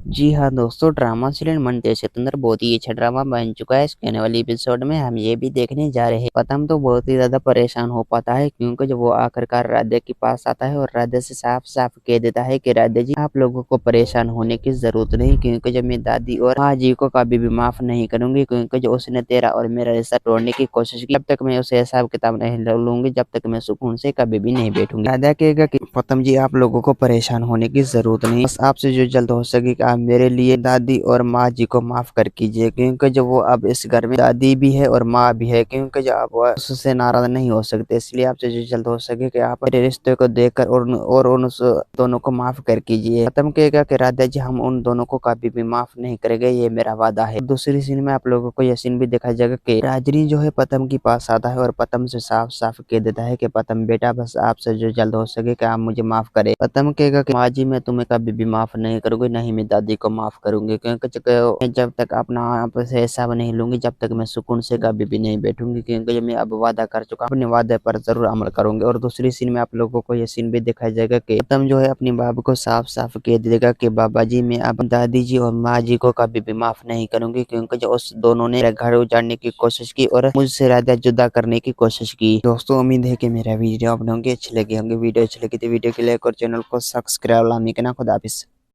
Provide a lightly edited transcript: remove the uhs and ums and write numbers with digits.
जी हाँ दोस्तों, drama serial मन तेज सिकंदर बहुत ही अच्छा ड्रामा बन चुका है। इसके आने वाली एपिसोड में हम ये भी देखने जा रहे हैं। प्रथम तो बहुत ही ज्यादा परेशान हो पाता है, क्योंकि जब वो आखिरकार राधे के पास आता है और राधे से साफ साफ कह देता है कि राधे जी, आप लोगों को परेशान होने की जरूरत नहीं, क्योंकि जब मैं दादी और माँ जी को कभी भी माफ नहीं करूंगी, क्योंकि जो उसने तेरा और मेरा रिश्ता तोड़ने की कोशिश की, जब तक मैं उसे हिसाब किताब नहीं लूंगी, जब तक मैं सुकून से कभी भी नहीं बैठूंगी। राधा कहेगा कि प्रथम जी, आप लोगों को परेशान होने की जरूरत नहीं, बस आपसे जो जल्द हो सके आप मेरे लिए दादी और माँ जी को माफ कर कीजिए, क्योंकि जो वो अब इस घर में दादी भी है और माँ भी है, क्योंकि जो आप उससे नाराज नहीं हो सकते, इसलिए आपसे जो जल्द हो सके कि आप मेरे रिश्ते को देखकर और उन दोनों को माफ कर कीजिए। खत्म कहेगा कि राधा जी, हम उन दोनों को कभी भी माफ नहीं करेंगे, ये मेरा वादा है। दूसरी सीन में आप लोगों को यह सीन भी दिखाया जाएगा कि राजनी जो है प्रथम के पास आता है और प्रथम से साफ साफ कह देता है कि प्रथम बेटा, बस आपसे जो जल्द हो सके कि आप मुझे माफ करें। प्रथम कहेगा कि माँ जी, मैं तुम्हें कभी भी माफ नहीं करूंगी, नहीं मैं दादी को माफ करूंगी, क्योंकि मैं जब तक अपना आप से हिसाब नहीं लूंगी, जब तक मैं सुकून से कभी भी नहीं बैठूंगी, क्योंकि मैं अब वादा कर चुका हूं, अपने वादे पर जरूर अमल करूंगी। और दूसरी सीन में आप लोगों को यह सीन भी दिखाया जाएगा कि प्रथम जो है अपनी बाप को साफ साफ कह देगा कि बाबा जी, मैं अब दादी जी और माँ जी को कभी भी माफ नहीं करूंगी, क्योंकि जो उस दोनों ने मेरा घर उजाड़ने की कोशिश की और मुझसे राधा जुदा करने की कोशिश की। दोस्तों, उम्मीद है कि मेरा वीडियो आप लोगों को अच्छी लगी होंगी। वीडियो अच्छी लगी तो वीडियो को लाइक और चैनल को सब्सक्राइब लाने के ना। खुदा हाफिज़।